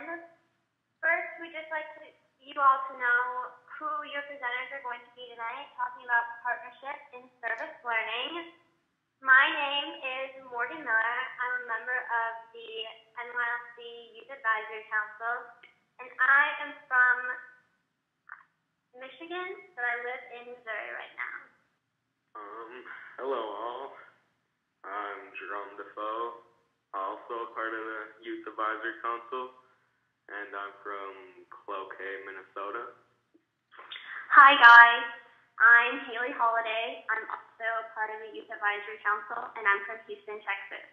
everyone. First, we'd just like you all to know who your presenters are going to be tonight, talking about partnership in service learning. My name is Morgan Miller. I'm a member of the NYLC Youth Advisory Council, and I am from Michigan, but I live in Missouri right now. Hello all. I'm Jerome Defoe, also a part of the Youth Advisory Council, and I'm from Cloquet, Minnesota. Hi guys, I'm Haley Holiday. I'm also a part of the Youth Advisory Council, and I'm from Houston, Texas.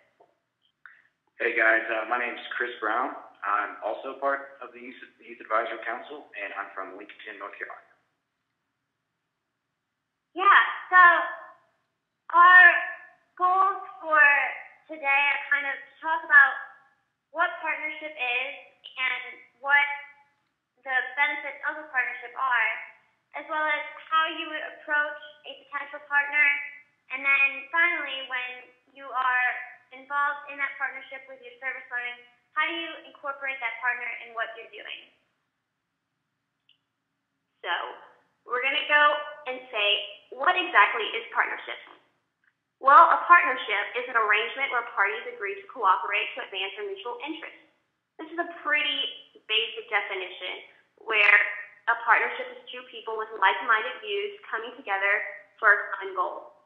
Hey guys, my name is Chris Brown. I'm also part of the Youth Advisory Council, and I'm from Lincoln, North Carolina. Yeah, so our goals for today are kind of to talk about what partnership is and what the benefits of a partnership are, as well as how you would approach a potential partner, and then finally, when you are involved in that partnership with your service learning, how do you incorporate that partner in what you're doing? So, we're going to go and say, what exactly is partnership? Well, a partnership is an arrangement where parties agree to cooperate to advance their mutual interests. This is a pretty basic definition where a partnership is two people with like-minded views coming together for a common goal.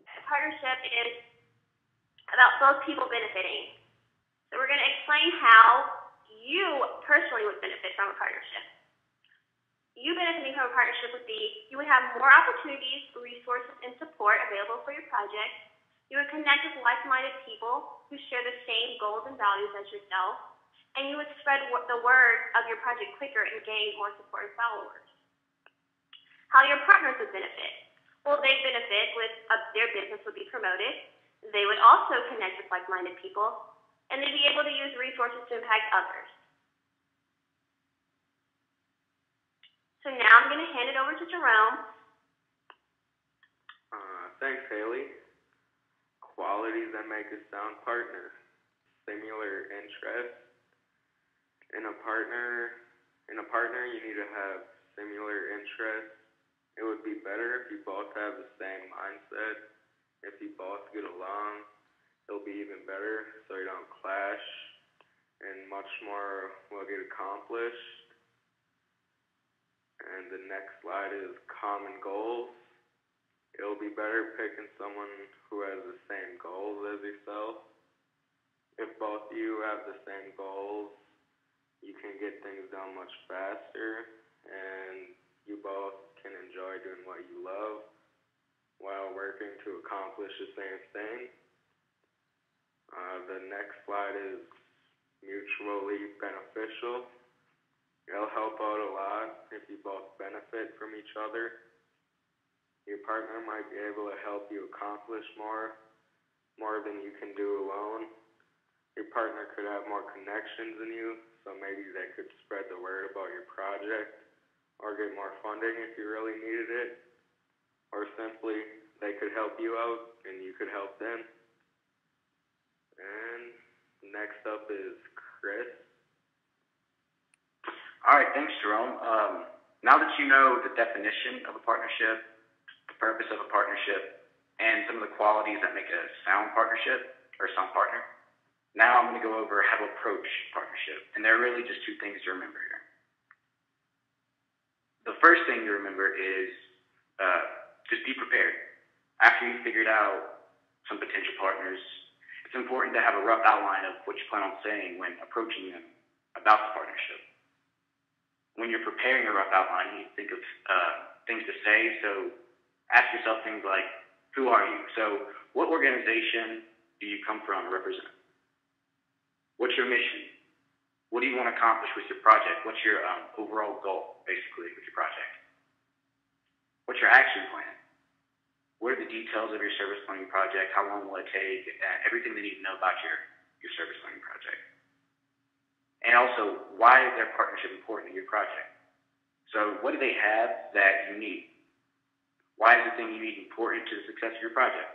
A partnership is about both people benefiting. So we're going to explain how you personally would benefit from a partnership. You benefiting from a partnership would be, you would have more opportunities, resources, and support available for your project. You would connect with like-minded people who share the same goals and values as yourself, and you would spread the word of your project quicker and gain more supportive followers. How your partners would benefit? Well, they benefit with their business would be promoted. They would also connect with like-minded people, and they'd be able to use resources to impact others. So now I'm going to hand it over to Jerome. Thanks, Haley. Qualities that make a sound partner. Similar interests. In a partner, you need to have similar interests. It would be better if you both have the same mindset. If you both get along, it'll be even better so you don't clash, and much more will get accomplished. And the next slide is common goals. It'll be better picking someone who has the same goals as yourself. If both of you have the same goals, you can get things done much faster, and you both can enjoy doing what you love while working to accomplish the same thing. The next slide is mutually beneficial. It'll help out a lot if you both benefit from each other. Your partner might be able to help you accomplish more than you can do alone. Your partner could have more connections than you, so maybe they could spread the word about your project or get more funding if you really needed it. Or simply, they could help you out and you could help them. And next up is Chris. All right, thanks, Jerome. Now that you know the definition of a partnership, the purpose of a partnership, and some of the qualities that make a sound partnership or sound partner, now I'm going to go over how to approach partnership. And there are really just two things to remember here. The first thing to remember is just be prepared. After you've figured out some potential partners, it's important to have a rough outline of what you plan on saying when approaching them about the partnership. When you're preparing a rough outline, you need to think of things to say. So ask yourself things like, who are you? So what organization do you come from or represent? What's your mission? What do you want to accomplish with your project? What's your overall goal, basically, with your project? What's your action plan? What are the details of your service planning project? How long will it take? Everything they need to know about your service planning project. And also, why is their partnership important to your project? So what do they have that you need? Why is the thing you need important to the success of your project?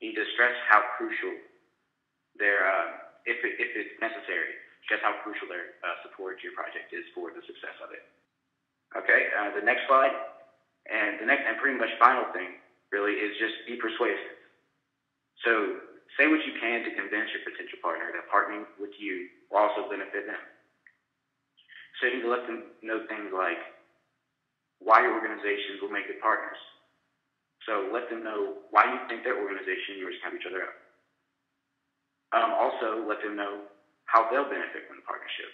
You need to stress how crucial their, if it's necessary, just how crucial their support to your project is for the success of it. Okay, the next slide, and the next and pretty much final thing really is just be persuasive. So say what you can to convince your potential partner that partnering with you will also benefit them. So you need to let them know things like why your organizations will make good partners. So let them know why you think their organization and yours can help each other out. Also, let them know how they'll benefit from the partnership.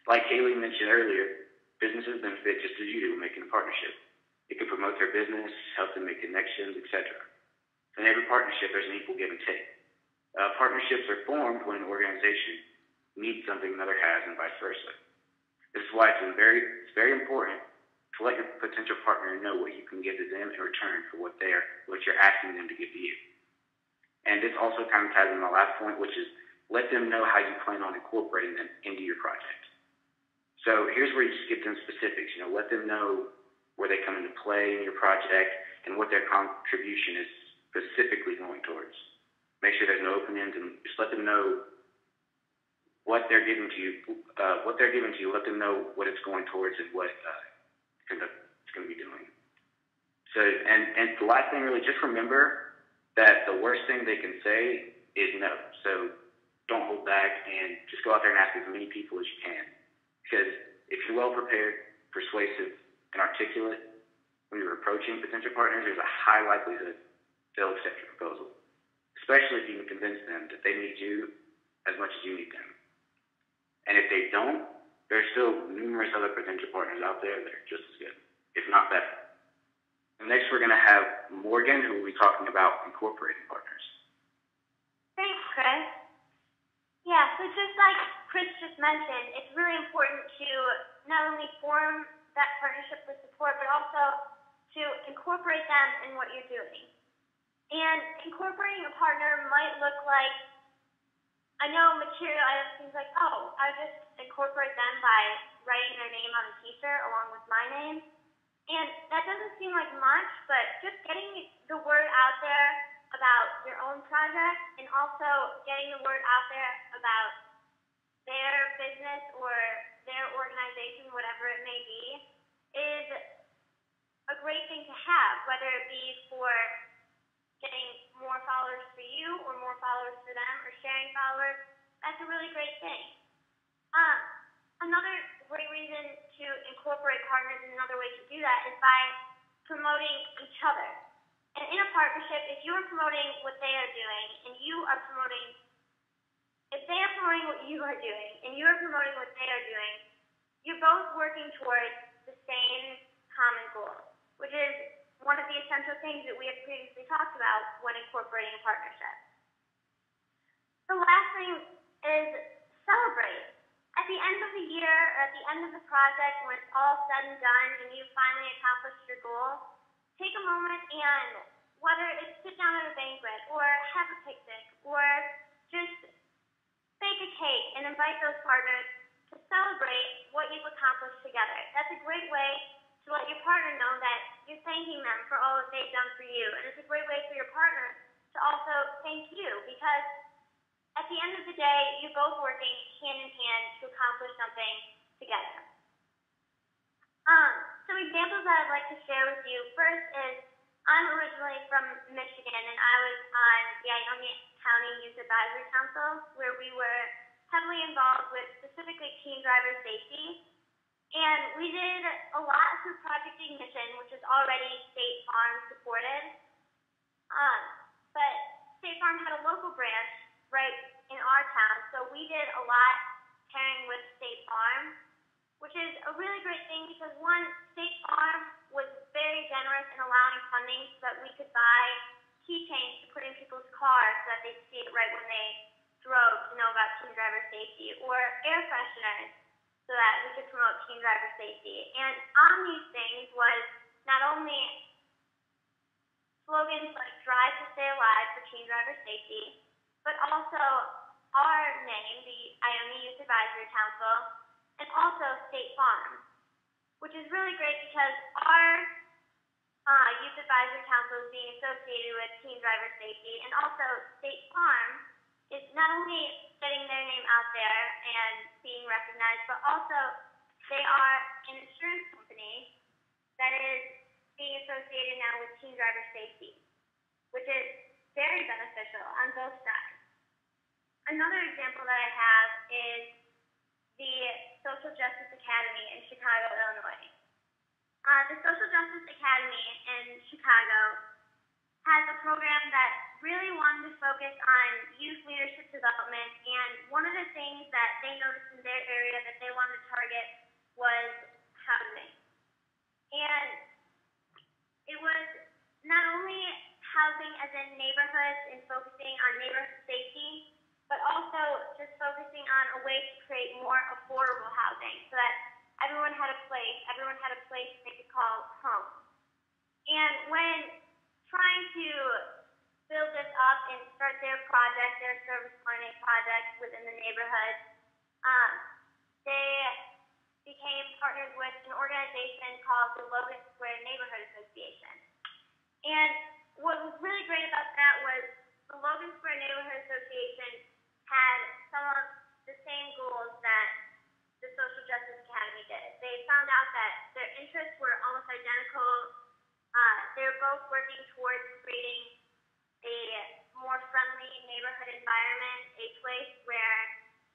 Like Haley mentioned earlier, businesses benefit just as you do making a partnership. It can promote their business, help them make connections, etc. In every partnership, there's an equal give and take. Partnerships are formed when an organization needs something another has and vice versa. This is why it's very important to let your potential partner know what you can give to them in return for what you're asking them to give to you. And this also kind of ties in my last point, which is let them know how you plan on incorporating them into your project. So here's where you just give them specifics. Let them know where they come into play in your project and what their contribution is specifically going towards. Make sure there's no open ends, and just let them know what they're giving to you. Let them know what it's going towards and what it's going to be doing. So, and the last thing, really, just remember that the worst thing they can say is no. So don't hold back and just go out there and ask as many people as you can. Because if you're well prepared, persuasive, and articulate when you're approaching potential partners, there's a high likelihood they'll accept your proposal, especially if you can convince them that they need you as much as you need them. And if they don't, there's still numerous other potential partners out there that are just as good, if not better. And next, we're going to have Morgan, who will be talking about incorporating partners. Thanks, Chris. Yeah, so just like Chris just mentioned, it's really important to not only form that partnership with support, but also to incorporate them in what you're doing. And incorporating a partner might look like, I know material items, things like, I just incorporate them by writing their name on a t-shirt along with my name. And that doesn't seem like much, but just getting the word out there about your own project and also getting the word out there about their business or their organization, whatever it may be, is a great thing to have, whether it be for getting more followers for you or more followers for them or sharing followers. That's a really great thing. Another great reason to incorporate partners and another way to do that is by promoting each other. And in a partnership, if you're promoting what they are doing and if they are promoting what you are doing and you are promoting what they are doing, you're both working towards the same common goal, which is one of the essential things that we have previously talked about when incorporating a partnership. The last thing is celebrate. At the end of the year, or at the end of the project, when it's all said and done and you finally accomplished your goal, take a moment and whether it's sit down at a banquet or have a picnic or just bake a cake and invite those partners to celebrate what you've accomplished together. That's a great way to let your partner know that you're thanking them for all that they've done for you. And it's a great way for your partner to also thank you, because at the end of the day, you're both working hand in hand to accomplish something together. Some examples that I'd like to share with you. First is, I'm originally from Michigan, and I was on the Ionia County Youth Advisory Council, where we were heavily involved with specifically teen driver safety. And we did a lot through Project Ignition, which is already State Farm supported. But State Farm had a local branch right in our town, so we did a lot pairing with State Farm, which is a really great thing because, one, State Farm was very generous in allowing funding so that we could buy keychains to put in people's cars so that they'd see it right when they drove to know about teen driver safety, or air fresheners so that we could promote teen driver safety. And on these things was not only slogans like Drive to Stay Alive for teen driver safety, but also our name, the Ionia Youth Advisory Council, and also State Farm, which is really great because our Youth Advisory Council is being associated with teen driver safety, and also State Farm is not only getting their name out there and being recognized, but also they are an insurance company that is being associated now with teen driver safety, which is very beneficial on both sides. Another example that I have is the Social Justice Academy in Chicago, Illinois. The Social Justice Academy in Chicago has a program that really wanted to focus on youth leadership development, and one of the things that they noticed in their area that they wanted to target was housing. And it was not only housing as in neighborhoods and focusing on neighborhood safety, but also just focusing on a way to create more affordable housing so that everyone had a place they could call home. And when trying to build this up and start their project, their service learning project within the neighborhood, they became partners with an organization called the Logan Square Neighborhood Association. And what was really great about that was the Logan Square Neighborhood Association had some of the same goals that the Social Justice Academy did. They found out that their interests were almost identical. They were both working towards creating a more friendly neighborhood environment, a place where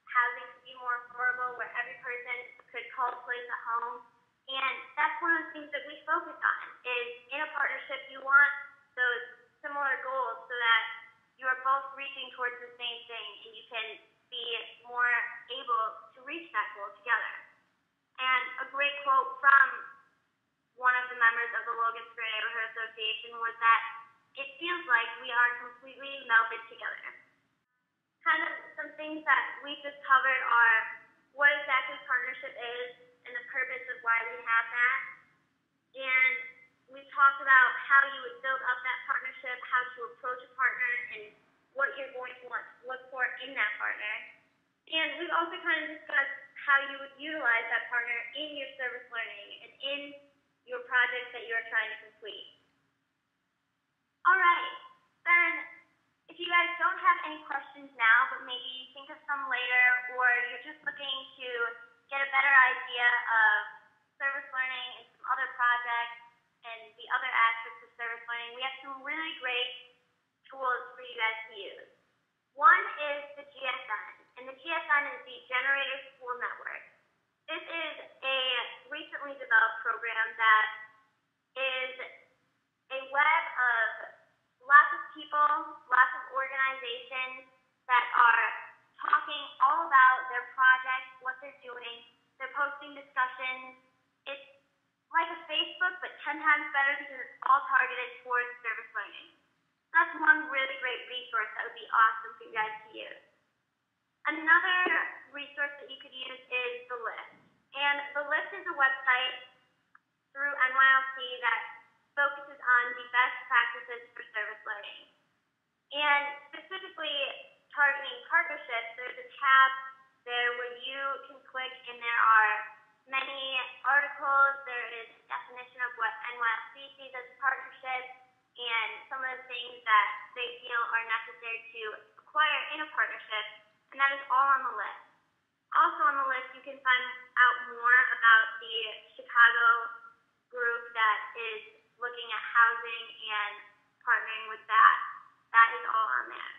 housing could be more affordable, where every person could call a place a home. And that's one of the things that we focus on, is in a partnership you want those similar goals so that you are both reaching towards the same thing and you can be more able to reach that goal together. And a great quote from one of the members of the Logan Square Neighborhood Association was that it feels like we are completely melded together. Kind of some things that we've just covered are what exactly partnership is and the purpose of why we have that. And we talked about how you would build up that partnership, how to approach a partner, and what you're going to want to look for in that partner. And we've also kind of discussed how you would utilize that partner in your service learning and in your projects that you're trying to complete. All right, then if you guys don't have any questions now, but maybe you think of some later, or you're just looking to get a better idea of service learning and some other projects and the other aspects of service learning, we have some really great tools for you guys to use. One is the GSN, and the GSN is the Generator School Network. This is a recently developed program that is a web of lots of people, lots of organizations that are talking all about their projects, what they're doing. They're posting discussions. It's like a Facebook, but 10 times better because it's all targeted towards service learning. That's one really great resource that would be awesome for you guys to use. Another resource that you could use is the List. And the List is a website through NYLC that focuses on the best practices for service learning. And specifically targeting partnerships, there's a tab there where you can click and there are many articles. There is a definition of what NYLC sees as partnerships and some of the things that they feel are necessary to acquire in a partnership, and that is all on the List. Also on the List, you can find out more about the Chicago group that is looking at housing and partnering with that. That is all on there.